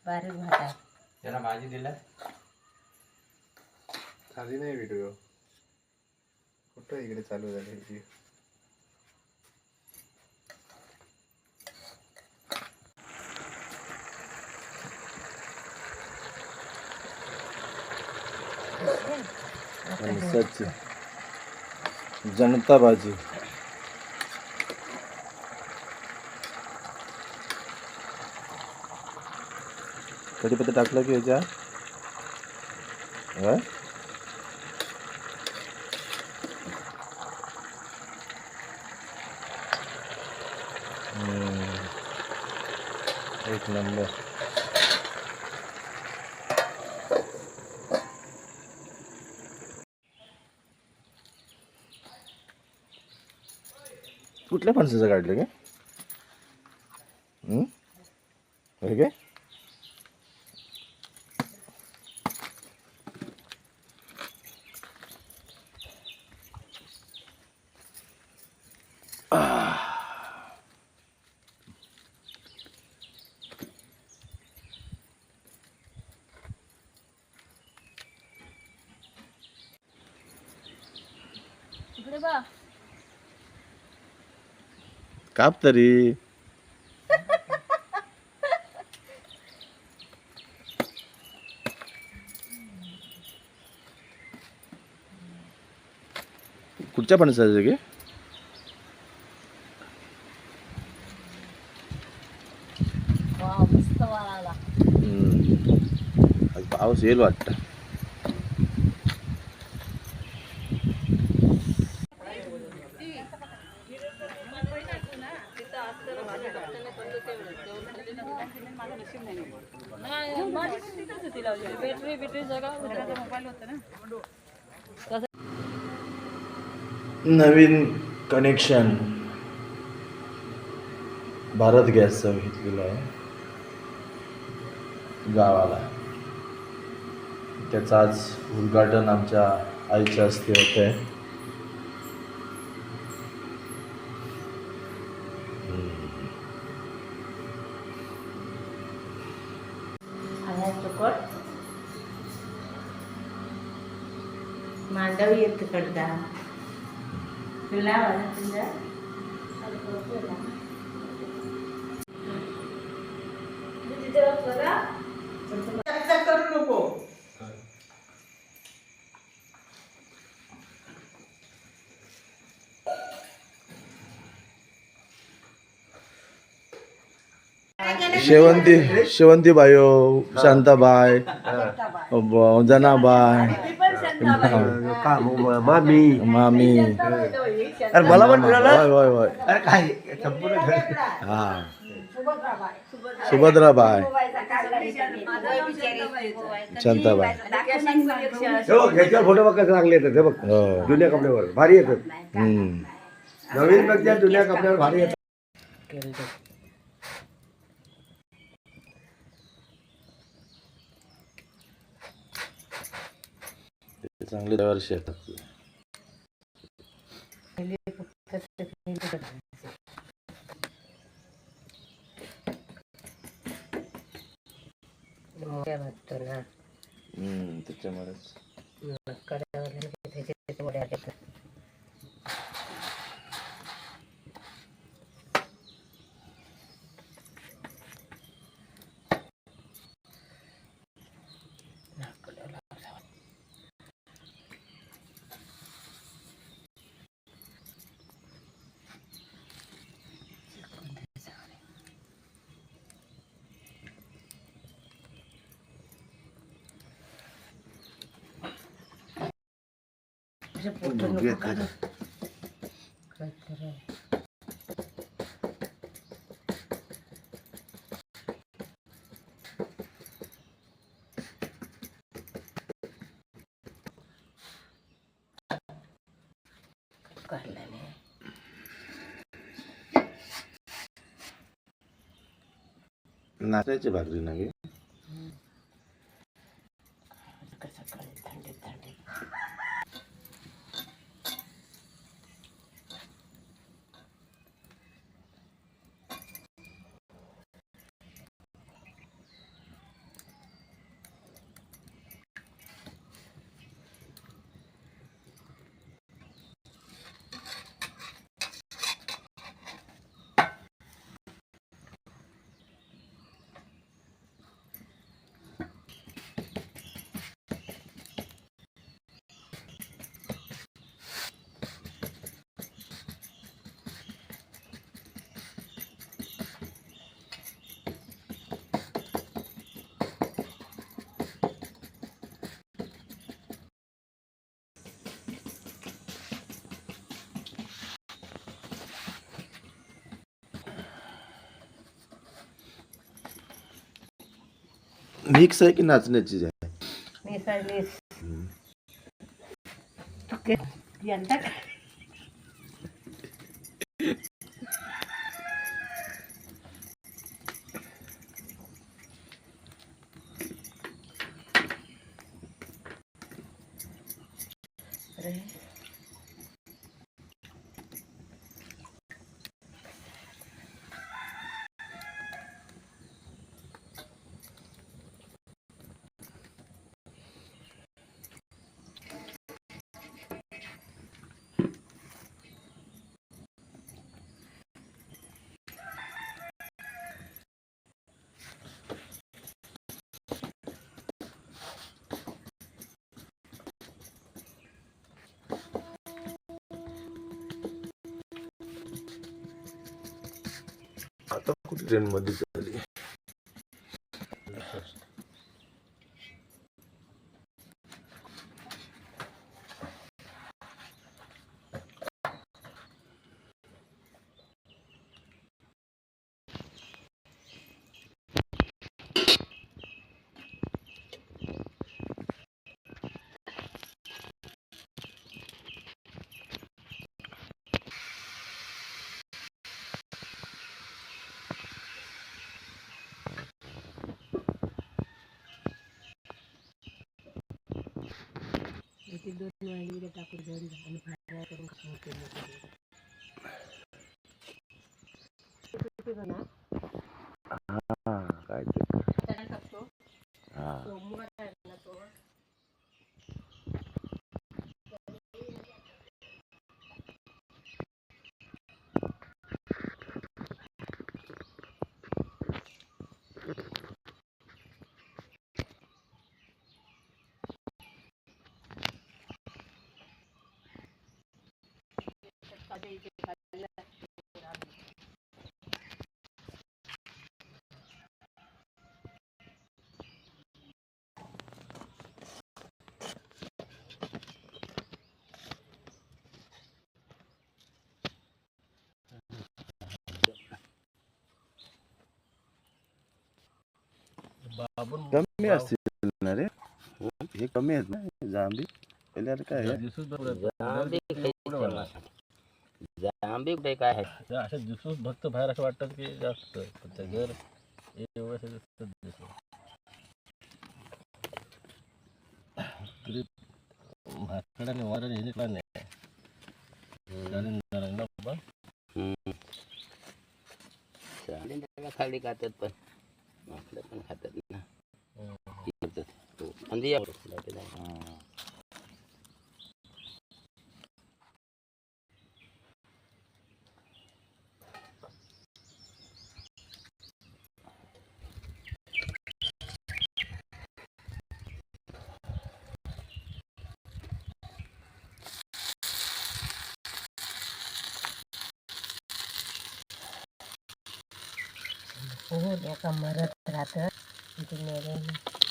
बारीक भात आहे. त्याला भाजी दिला खाली नाही व्हिडिओ कुठं इकडे चालू झाले व्हिडिओ. फणसाची जनता भाजी. कढीपत्ता टाकलं की याच्या एक नंबर. कुठल्या फणसाचं काढलं काय? होय काय? इकडे बा. काप तरी. कुठच्या फणसाचं की? वाव मस्त वारा आला. आज पाऊस येईल वाटतं. नवीन कनेक्शन भारत गॅसचं घेतलेलं आहे गावाला. त्याचं आज उद्घाटन आमच्या आईच्या हस्ते होते. मांडवी येत करता तुला तुझ्या करू नको. शेवंती बायो, शांताबाई, जनाबाई, मामी मामी. अरे मला पण मिळालं. होय होय. अरे काय संपूर्ण हा सुभद्राबाई, शांताबाई. ह्याच्यावर फोटो बघ कसं चांगले येतात. हे बघ हो. जुन्या कपड्यावर भारी येतात. नवीन पेक्षा जुन्या कपड्यावर भारी येतात. चांगले दरवर्षी येतात. त्याच्यामुळेच नाचण्याची भाकरी ना गे. मिक्स आहे की नाचण्याची आहे? मिसळलीस तू के यंदा काय? अरे आता कुठे ट्रेन मध्ये चालली? इथे 2 वांगी टाकून घेऊन जा आणि फ्राय करून खाऊ केलं ना हा काय ते त्याला टाकतो हा तो मुगा टाकला तो कमी असतील ना रे, हे कमी आहेत ना जांभी. पहिले आता काय आहे? जांभी कुठे काय आहे? अशा दिसून फक्त बाहेर असं वाटतं की जास्त पण त्या घर व्यवस्थित दिसतं. तरी भाकड्याने वाऱ्याने हे निघला नाही. रंगला बाबा. चालेल त्याला खाली खातात पण आपलं पण खातात ना. म्हणजे हो एका मरत राहतं तिथे मेले